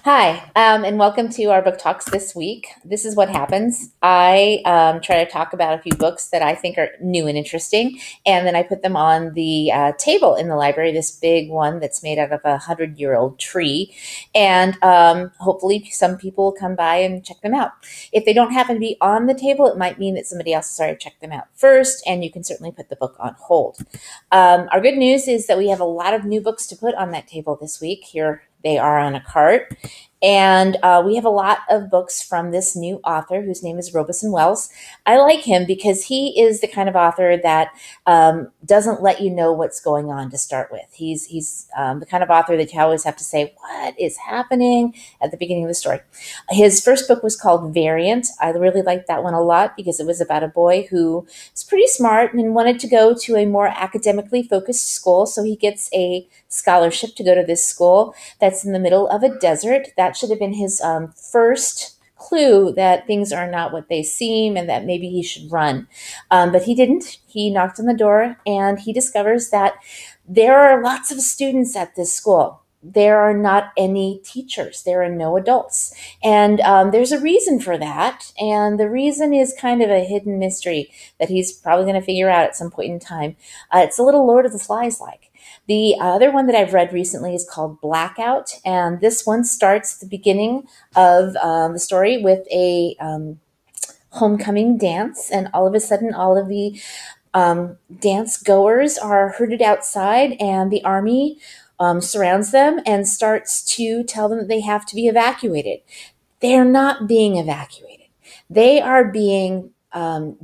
Hi, and welcome to our book talks this week. This is what happens. I try to talk about a few books that I think are new and interesting, and then I put them on the table in the library, this big one that's made out of a 100-year-old tree, and hopefully some people will come by and check them out. If they don't happen to be on the table, it might mean that somebody else has already checked them out first, and you can certainly put the book on hold. Our good news is that we have a lot of new books to put on that table this week. Here they are on a cart. And we have a lot of books from this new author whose name is Robeson Wells. I like him because he is the kind of author that doesn't let you know what's going on to start with. He's the kind of author that you always have to say, what is happening at the beginning of the story. His first book was called Variant. I really liked that one a lot because it was about a boy who is pretty smart and wanted to go to a more academically focused school. So he gets a scholarship to go to this school that's in the middle of a desert. That should have been his first clue that things are not what they seem and that maybe he should run. But he didn't. He knocked on the door and he discovers that there are lots of students at this school. There are not any teachers. There are no adults. And there's a reason for that. And the reason is kind of a hidden mystery that he's probably going to figure out at some point in time. It's a little Lord of the Flies like. The other one that I've read recently is called Blackout, and this one starts the beginning of the story with a homecoming dance, and all of a sudden all of the dance goers are herded outside, and the army surrounds them and starts to tell them that they have to be evacuated. They're not being evacuated. They are being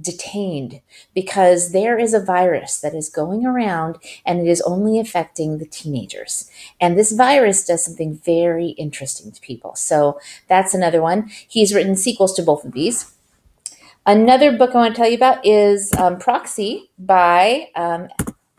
detained because there is a virus that is going around and it is only affecting the teenagers. And this virus does something very interesting to people. So that's another one. He's written sequels to both of these. Another book I want to tell you about is Proxy by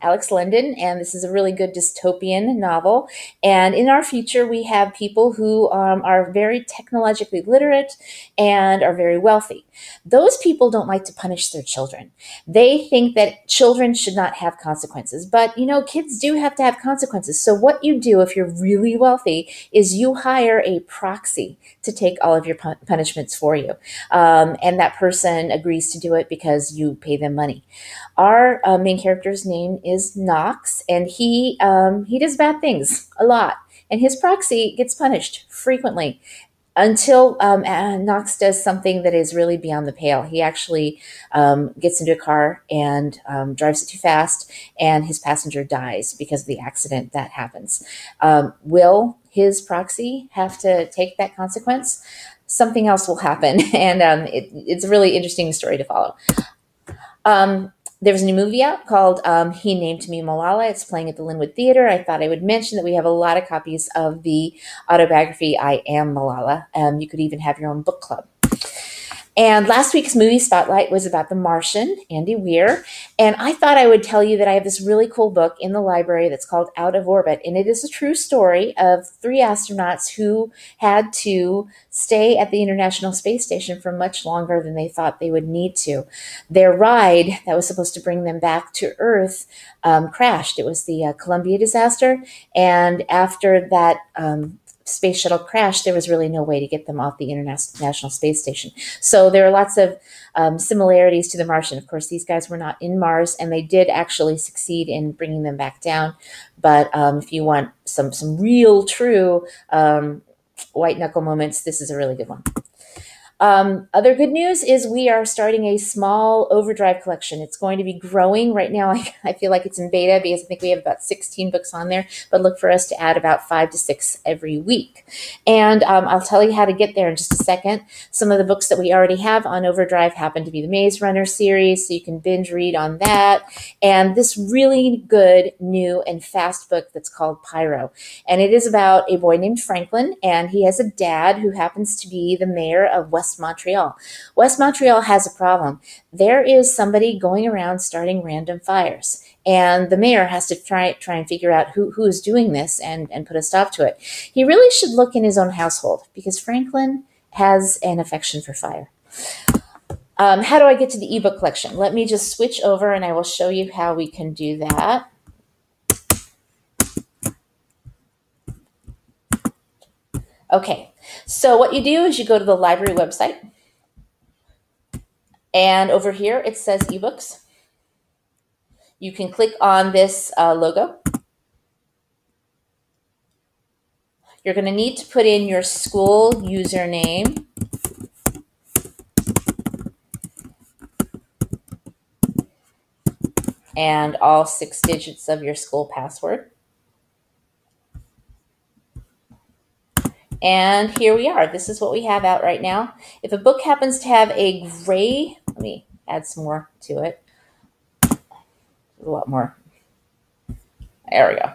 Alex London, and this is a really good dystopian novel. And in our future, we have people who are very technologically literate and are very wealthy. Those people don't like to punish their children. They think that children should not have consequences. But, you know, kids do have to have consequences. So what you do if you're really wealthy is you hire a proxy to take all of your punishments for you. And that person agrees to do it because you pay them money. Our main character's name is Knox, and he does bad things a lot. And his proxy gets punished frequently until Knox does something that is really beyond the pale. He actually gets into a car and drives it too fast, and his passenger dies because of the accident that happens. Will his proxy have to take that consequence? Something else will happen, and it's a really interesting story to follow. There was a new movie out called He Named Me Malala. It's playing at the Linwood Theater. I thought I would mention that we have a lot of copies of the autobiography, I Am Malala. You could even have your own book club. And last week's movie spotlight was about The Martian, Andy Weir. And I thought I would tell you that I have this really cool book in the library that's called Out of Orbit. And it is a true story of 3 astronauts who had to stay at the International Space Station for much longer than they thought they would need to. Their ride that was supposed to bring them back to Earth crashed. It was the Columbia disaster. And after that space shuttle crashed, there was really no way to get them off the International Space Station. So there are lots of similarities to The Martian. Of course, these guys were not in Mars, and they did actually succeed in bringing them back down. But if you want some real, true white knuckle moments, this is a really good one. Other good news is we are starting a small overdrive collection. It's going to be growing. Right now, I feel like it's in beta because I think we have about 16 books on there, but look for us to add about 5 to 6 every week. And I'll tell you how to get there in just a second. Some of the books that we already have on overdrive happen to be the Maze Runner series, so you can binge read on that. And this really good, new, and fast book that's called Pyro. And it is about a boy named Franklin, and he has a dad who happens to be the mayor of West Montreal. West Montreal has a problem. There is somebody going around starting random fires, and the mayor has to try and figure out who is doing this and put a stop to it. He really should look in his own household because Franklin has an affection for fire. How do I get to the ebook collection? Let me just switch over and I will show you how we can do that. Okay, so what you do is you go to the library website, and over here it says ebooks. You can click on this logo. You're going to need to put in your school username and all 6 digits of your school password. And here we are. This is what we have out right now. If a book happens to have a gray, let me add some more to it. A lot more. There we go.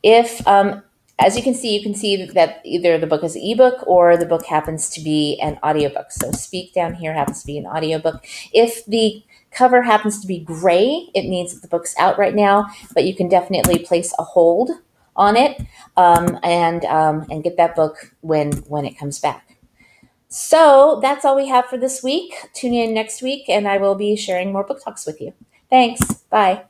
If, as you can see that either the book is an ebook or the book happens to be an audiobook. So Speak down here happens to be an audiobook. If the cover happens to be gray, it means that the book's out right now, but you can definitely place a hold on it and get that book when it comes back. So that's all we have for this week. Tune in next week, and I will be sharing more book talks with you. Thanks. Bye.